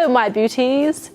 Hello, my beauties.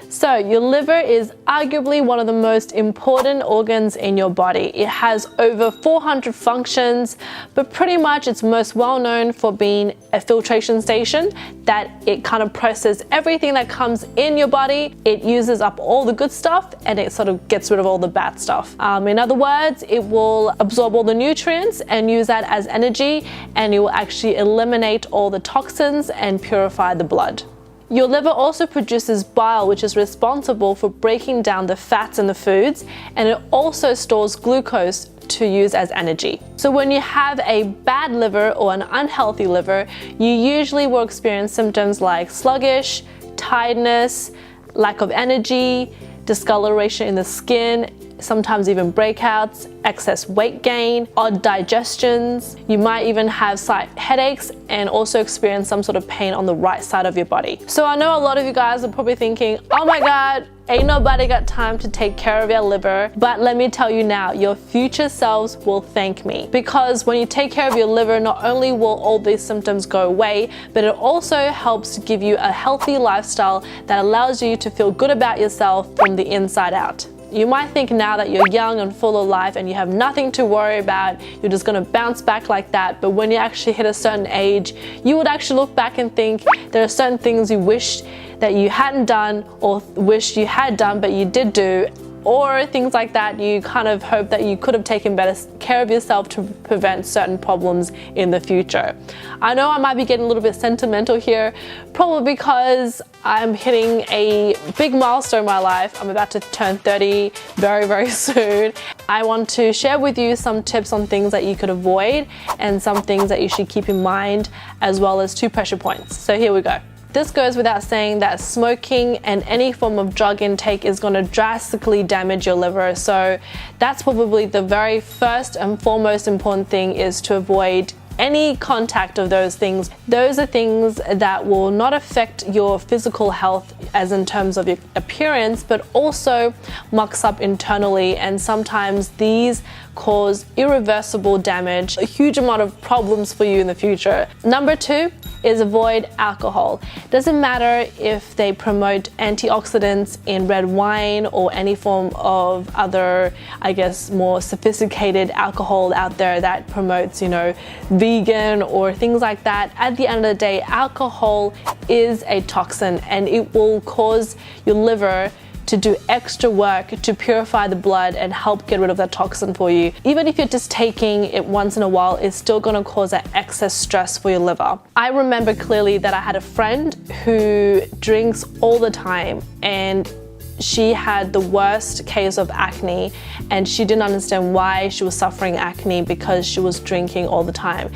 So your liver is arguably one of the most important organs in your body. It has over 400 functions, but pretty much it's most well known for being a filtration station that it kind of processes everything that comes in your body. It uses up all the good stuff and it sort of gets rid of all the bad stuff. In other words, it will absorb all the nutrients and use that as energy, and it will actually eliminate all the toxins and purify the blood. Your liver also produces bile, which is responsible for breaking down the fats in the foods, and it also stores glucose to use as energy. So when you have a bad liver or an unhealthy liver, you usually will experience symptoms like sluggish, tiredness, lack of energy, discoloration in the skin, sometimes even breakouts, excess weight gain, odd digestions. You might even have slight headaches and also experience some sort of pain on the right side of your body. So I know a lot of you guys are probably thinking, oh my God, ain't nobody got time to take care of your liver. But let me tell you now, your future selves will thank me. Because when you take care of your liver, not only will all these symptoms go away, but it also helps to give you a healthy lifestyle that allows you to feel good about yourself from the inside out. You might think now that you're young and full of life and you have nothing to worry about, you're just gonna bounce back like that. But when you actually hit a certain age, you would actually look back and think there are certain things you wish that you hadn't done or wish you had done but you did do, or things like that. You kind of hope that you could have taken better care of yourself to prevent certain problems in the future. I know I might be getting a little bit sentimental here, probably because I'm hitting a big milestone in my life. I'm about to turn 30 very, very soon. I want to share with you some tips on things that you could avoid and some things that you should keep in mind, as well as 2 pressure points. So here we go. This goes without saying that smoking and any form of drug intake is going to drastically damage your liver. So that's probably the very first and foremost important thing, is to avoid any contact of those things. Those are things that will not affect your physical health as in terms of your appearance, but also mucks up internally, and sometimes these cause irreversible damage, a huge amount of problems for you in the future. Number 2 is avoid alcohol. Doesn't matter if they promote antioxidants in red wine or any form of other, I guess, more sophisticated alcohol out there that promotes, vegan or things like that. At the end of the day, alcohol is a toxin and it will cause your liver to do extra work to purify the blood and help get rid of that toxin for you. Even if you're just taking it once in a while, it's still gonna cause that excess stress for your liver. I remember clearly that I had a friend who drinks all the time, and she had the worst case of acne, and she didn't understand why she was suffering acne because she was drinking all the time.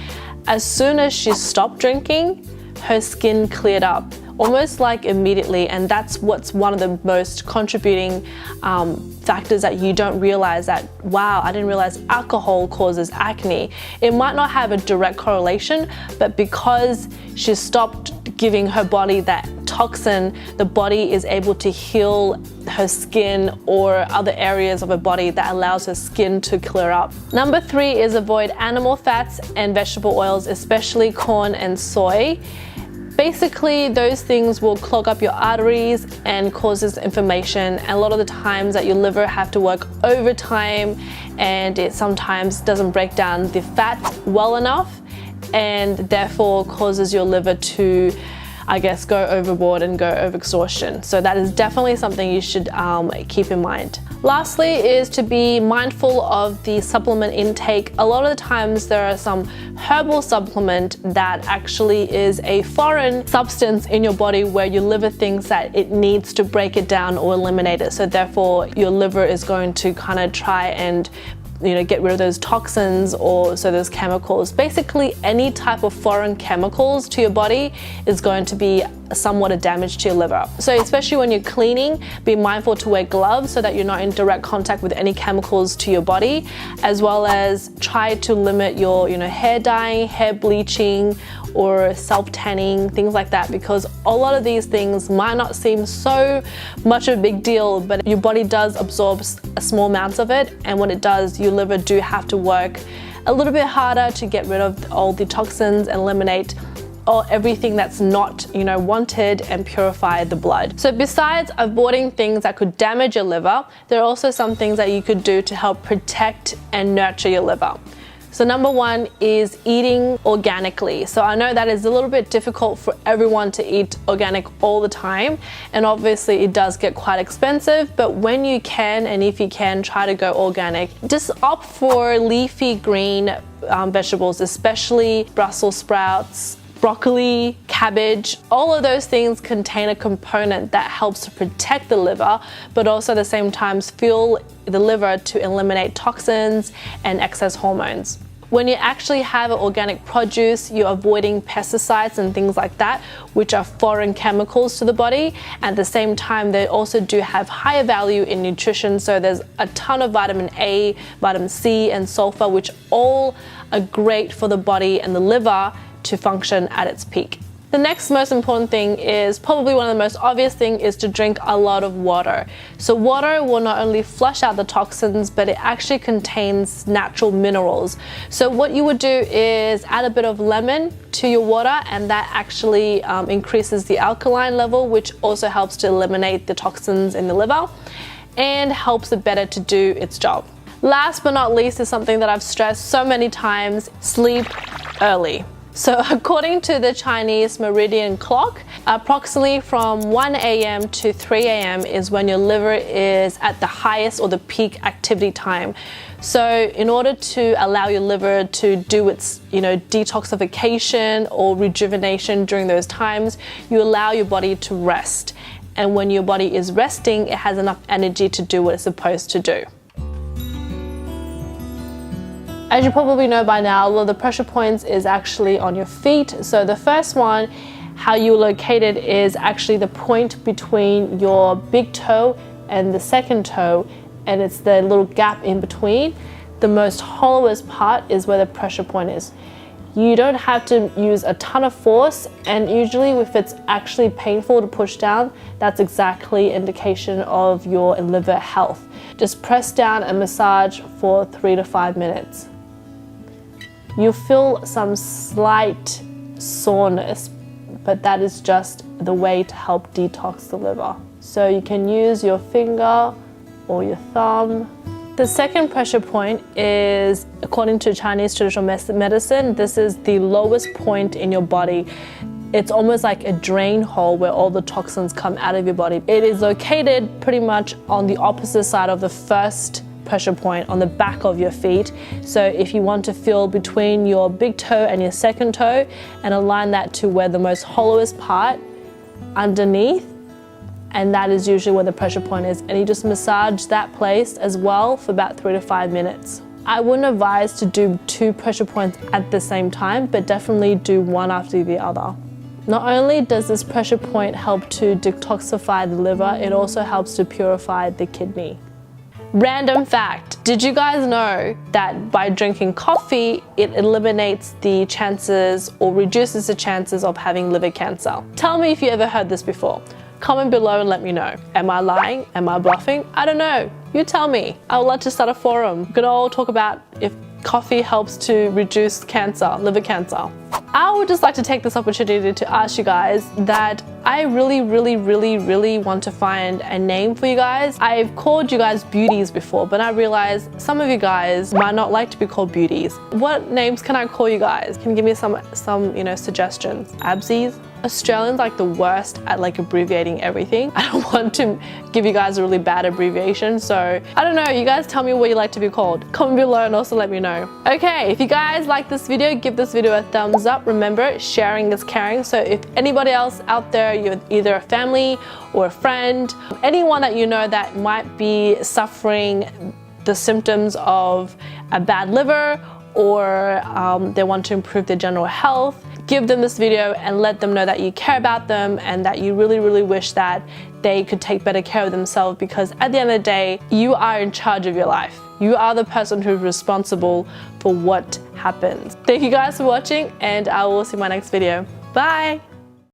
As soon as she stopped drinking, her skin cleared up, almost like immediately, and that's what's one of the most contributing factors that you don't realize, that wow, I didn't realize alcohol causes acne. It might not have a direct correlation, but because she stopped giving her body that toxin, the body is able to heal her skin or other areas of her body that allows her skin to clear up. Number 3 is avoid animal fats and vegetable oils, especially corn and soy. Basically, those things will clog up your arteries and causes inflammation. And a lot of the times that your liver have to work overtime, and it sometimes doesn't break down the fat well enough, and therefore causes your liver to, I guess, go overboard and go over exhaustion. So that is definitely something you should keep in mind. Lastly is to be mindful of the supplement intake. A lot of the times there are some herbal supplement that actually is a foreign substance in your body where your liver thinks that it needs to break it down or eliminate it. So therefore your liver is going to kind of try and get rid of those toxins or those chemicals. Basically any type of foreign chemicals to your body is going to be somewhat a damage to your liver. So especially when you're cleaning, be mindful to wear gloves so that you're not in direct contact with any chemicals to your body, as well as try to limit your hair dyeing, hair bleaching, or self-tanning, things like that, because a lot of these things might not seem so much of a big deal, but your body does absorb small amounts of it, and when it does, your liver do have to work a little bit harder to get rid of all the toxins and eliminate or everything that's not, wanted, and purify the blood. So besides avoiding things that could damage your liver, there are also some things that you could do to help protect and nurture your liver. So number one is eating organically. So I know that is a little bit difficult for everyone to eat organic all the time, and obviously it does get quite expensive, but when you can, and if you can, try to go organic. Just opt for leafy green vegetables, especially Brussels sprouts, broccoli, cabbage. All of those things contain a component that helps to protect the liver, but also at the same time fuel the liver to eliminate toxins and excess hormones. When you actually have organic produce, you're avoiding pesticides and things like that, which are foreign chemicals to the body. At the same time, they also do have higher value in nutrition. So there's a ton of vitamin A, vitamin C, and sulfur, which all are great for the body and the liver to function at its peak. The next most important thing is probably one of the most obvious thing is to drink a lot of water. So water will not only flush out the toxins, but it actually contains natural minerals. So what you would do is add a bit of lemon to your water, and that actually increases the alkaline level, which also helps to eliminate the toxins in the liver and helps it better to do its job. Last but not least is something that I've stressed so many times: sleep early. So according to the Chinese meridian clock, approximately from 1 a.m. to 3 a.m. is when your liver is at the highest or the peak activity time. So in order to allow your liver to do its, detoxification or rejuvenation during those times, you allow your body to rest. And when your body is resting, it has enough energy to do what it's supposed to do. As you probably know by now, one of the pressure points is actually on your feet. So the first one, how you locate it, is actually the point between your big toe and the second toe, and it's the little gap in between. The most hollowest part is where the pressure point is. You don't have to use a ton of force, and usually if it's actually painful to push down, that's exactly indication of your liver health. Just press down and massage for 3 to 5 minutes. You feel some slight soreness, but that is just the way to help detox the liver. So you can use your finger or your thumb. The second pressure point is, according to Chinese traditional medicine, this is the lowest point in your body. It's almost like a drain hole where all the toxins come out of your body. It is located pretty much on the opposite side of the first pressure point, on the back of your feet. So if you want to feel between your big toe and your second toe and align that to where the most hollowest part underneath, and that is usually where the pressure point is, and you just massage that place as well for about 3 to 5 minutes. I wouldn't advise to do 2 pressure points at the same time, but definitely do one after the other. Not only does this pressure point help to detoxify the liver, it also helps to purify the kidney. Random fact: did you guys know that by drinking coffee, it eliminates the chances or reduces the chances of having liver cancer? Tell me if you ever heard this before. Comment below and let me know. Am I lying? Am I bluffing? I don't know. You tell me. I would love to start a forum. We could all talk about if coffee helps to reduce cancer, liver cancer. I would just like to take this opportunity to ask you guys that I really want to find a name for you guys. I've called you guys beauties before, but I realized some of you guys might not like to be called beauties. What names can I call you guys? Can you give me some suggestions? Absies? Australians like the worst at abbreviating everything. I don't want to give you guys a really bad abbreviation, so I don't know, you guys tell me what you like to be called. Comment below and also let me know. Okay, if you guys like this video, give this video a thumbs up. Remember, sharing is caring, so if anybody else out there, you're either a family or a friend, anyone that you know that might be suffering the symptoms of a bad liver, or they want to improve their general health, give them this video and let them know that you care about them and that you really wish that they could take better care of themselves, because at the end of the day, you are in charge of your life. You are the person who's responsible for what happens. Thank you guys for watching, and I will see you in my next video. Bye!